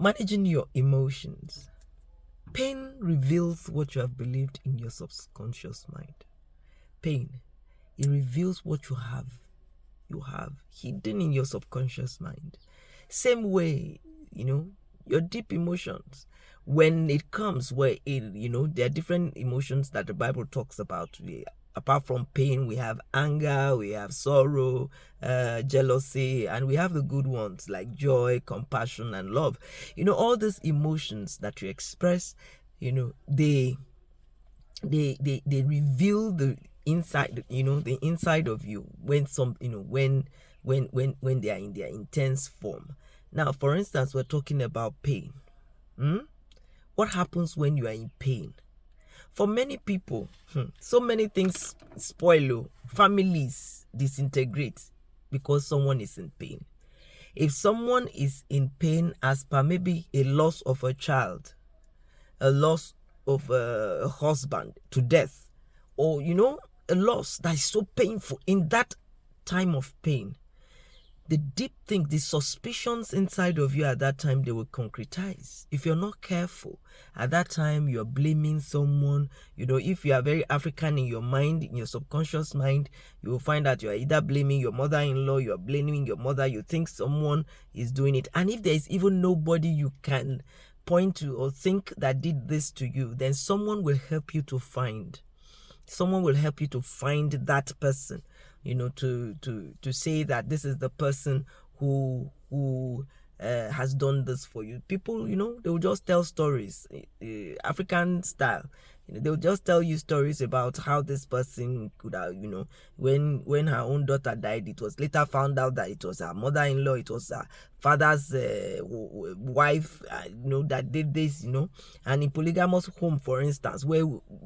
Managing your emotions. Pain reveals what you have believed in your subconscious mind. Pain, it reveals what you have hidden in your subconscious mind. Same way, your deep emotions. When it comes where there are different emotions that the Bible talks about. Apart from pain, we have anger, we have sorrow, jealousy, and we have the good ones like joy, compassion, and love. All these emotions that you express, they reveal the inside, the inside of you when when they are in their intense form. Now, for instance, we're talking about pain. What happens when you are in pain? For many people, so many things spoil. Families disintegrate because someone is in pain. If someone is in pain as per maybe a loss of a child, a loss of a husband to death, or a loss that is so painful, in that time of pain, the deep things, the suspicions inside of you at that time, they will concretize. If you're not careful, at that time you're blaming someone. If you are very African in your mind, in your subconscious mind, you will find that you are either blaming your mother-in-law, you're blaming your mother, you think someone is doing it. And if there is even nobody you can point to or think that did this to you, then someone will help you to find that person, to say that this is the person who has done this for you. People, they will just tell stories, African style. They'll just tell you stories about how this person could have, when her own daughter died, it was later found out that it was her mother-in-law, it was her father's wife, that did this, and in polygamous home, for instance, where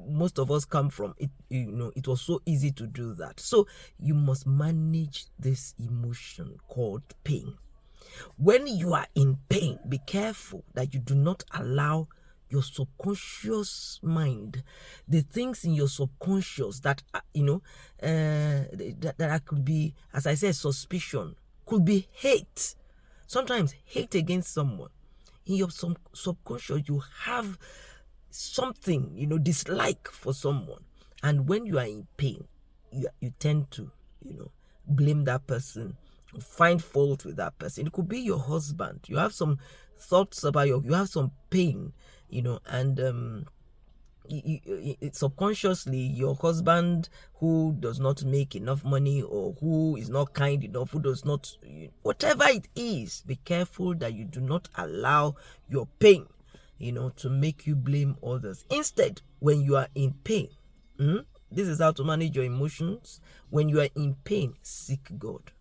most of us come from, it was so easy to do that. So you must manage this emotion called pain. When you are in pain, be careful that you do not allow your subconscious mind, the things in your subconscious that that could be, as I said, suspicion, could be hate. Sometimes hate against someone. In your subconscious, you have something, dislike for someone, and when you are in pain, you tend to blame that person, find fault with that person. It could be your husband. You have some thoughts about you have some pain, and subconsciously, your husband who does not make enough money, or who is not kind enough, who does not, whatever it is, be careful that you do not allow your pain, to make you blame others. Instead, when you are in pain, this is how to manage your emotions. When you are in pain, seek God.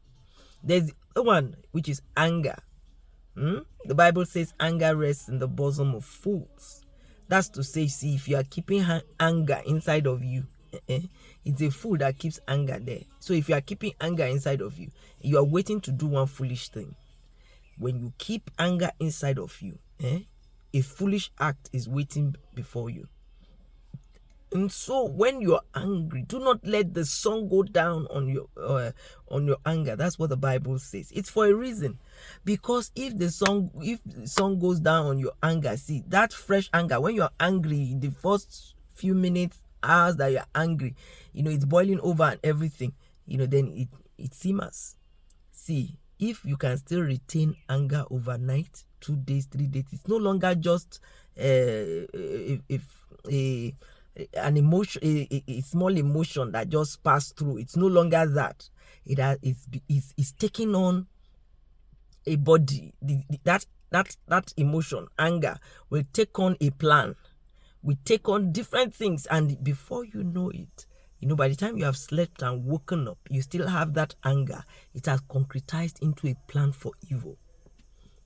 There's the one which is anger. The Bible says anger rests in the bosom of fools. That's to say, see, if you are keeping anger inside of you, it's a fool that keeps anger there. So if you are keeping anger inside of you, you are waiting to do one foolish thing. When you keep anger inside of you, a foolish act is waiting before you. And so when you're angry, do not let the sun go down on your anger. That's what the Bible says. It's for a reason. Because if the sun goes down on your anger, see, that fresh anger, when you're angry, the first few minutes, hours that you're angry, it's boiling over and everything, then it simmers. See, if you can still retain anger overnight, 2 days, 3 days, it's no longer just an emotion, a small emotion that just passed through. It's no longer that. It's taking on a body. That emotion, anger, will take on a plan. We take on different things, and before you know it, by the time you have slept and woken up, you still have that anger. It has concretized into a plan for evil.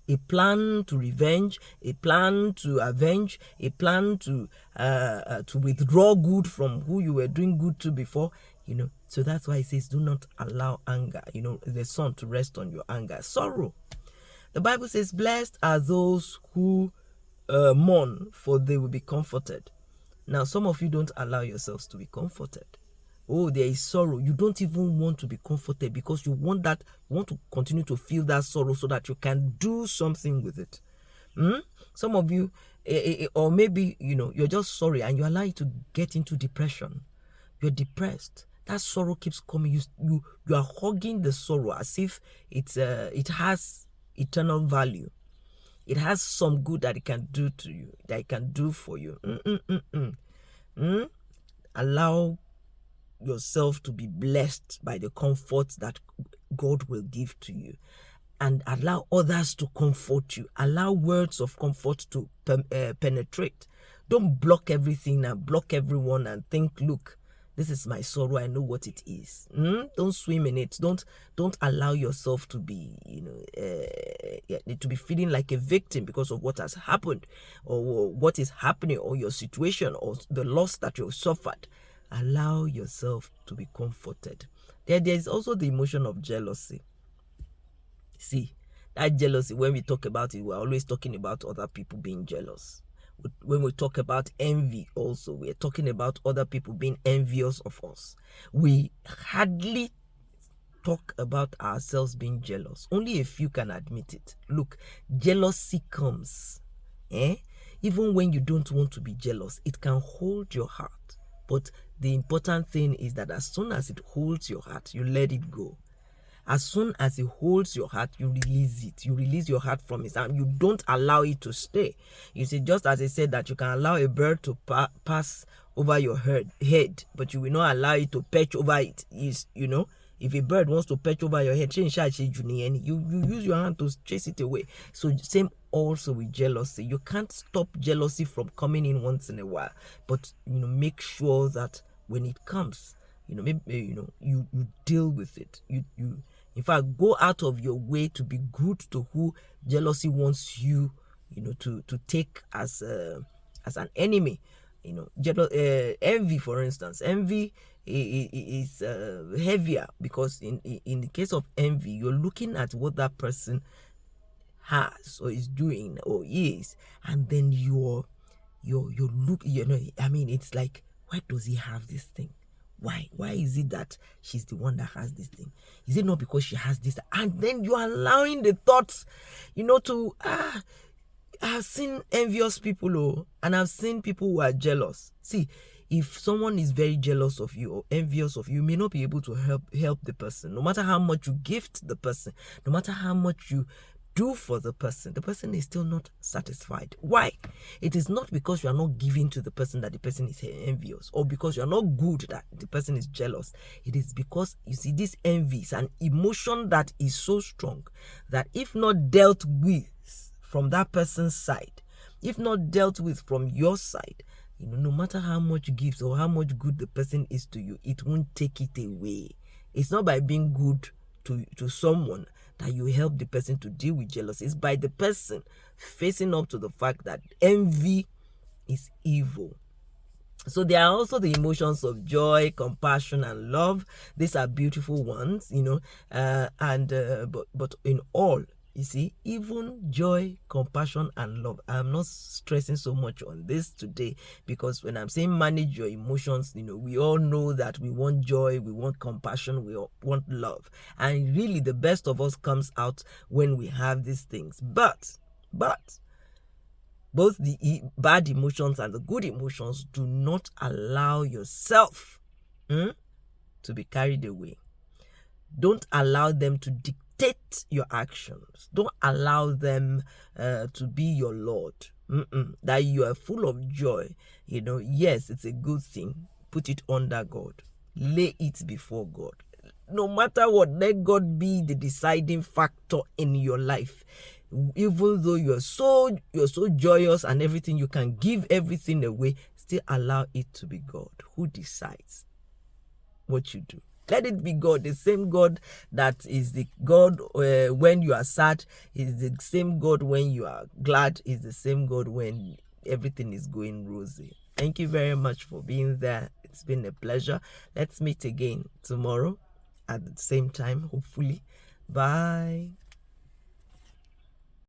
A plan to revenge, a plan to avenge, a plan to withdraw good from who you were doing good to before, So that's why it says, do not allow anger, the sun to rest on your anger. Sorrow. The Bible says, blessed are those who mourn, for they will be comforted. Now, some of you don't allow yourselves to be comforted. Oh, there is sorrow. You don't even want to be comforted because you want to continue to feel that sorrow so that you can do something with it. Some of you, or maybe, you're just sorry and you allow it to get into depression. You're depressed. That sorrow keeps coming. You are hugging the sorrow as if it has eternal value. It has some good that it can do to you, that it can do for you. Allow yourself to be blessed by the comfort that God will give to you, and allow others to comfort you. Allow words of comfort to penetrate. Don't block everything and block everyone and think, look, this is my sorrow, I know what it is. Don't swim in it. Don't allow yourself to be to be feeling like a victim because of what has happened, or what is happening, or your situation, or the loss that you suffered. Allow yourself to be comforted. There is also the emotion of jealousy. See, that jealousy, when we talk about it, we're always talking about other people being jealous. When we talk about envy also, we're talking about other people being envious of us. We hardly talk about ourselves being jealous. Only a few can admit it. Look, jealousy comes. Even when you don't want to be jealous, it can hold your heart. But the important thing is that as soon as it holds your heart, you let it go. As soon as it holds your heart, you release it. You release your heart from it, and you don't allow it to stay. You see, just as I said that you can allow a bird to pass over your head, but you will not allow it to perch over it. If a bird wants to perch over your head, you use your hand to chase it away. So same also with jealousy. You can't stop jealousy from coming in once in a while, but make sure that when it comes, you deal with it. You in fact, go out of your way to be good to who jealousy wants you, to take as an enemy. Envy, for instance. Envy is heavier, because in the case of envy, you're looking at what that person has or is doing or is, and then you look. It's like, why does he have this thing? Why is it that she's the one that has this thing? Is it not because she has this? And then you're allowing the thoughts, to I've seen envious people, and I've seen people who are jealous. See, if someone is very jealous of you or envious of you, you may not be able to help the person. No matter how much you gift the person, no matter how much you do for the person is still not satisfied. Why? It is not because you are not giving to the person that the person is envious, or because you are not good that the person is jealous. It is because, you see, this envy is an emotion that is so strong that if not dealt with from that person's side, if not dealt with from your side, no matter how much gifts or how much good the person is to you, it won't take it away. It's not by being good to someone that you help the person to deal with jealousy. It's by the person facing up to the fact that envy is evil. So there are also the emotions of joy, compassion, and love. These are beautiful ones, but in all, you see, even joy, compassion, and love. I'm not stressing so much on this today, because when I'm saying manage your emotions, we all know that we want joy, we want compassion, we want love. And really, the best of us comes out when we have these things. But both the bad emotions and the good emotions, do not allow yourself to be carried away. Don't allow them to dictate your actions. Don't allow them to be your Lord. That you are full of joy. Yes, it's a good thing. Put it under God. Lay it before God. No matter what, let God be the deciding factor in your life. Even though you're so joyous and everything, you can give everything away, still allow it to be God who decides what you do. Let it be God. The same God that is the God when you are sad is the same God when you are glad, is the same God when everything is going rosy. Thank you very much for being there. It's been a pleasure. Let's meet again tomorrow at the same time, hopefully. Bye.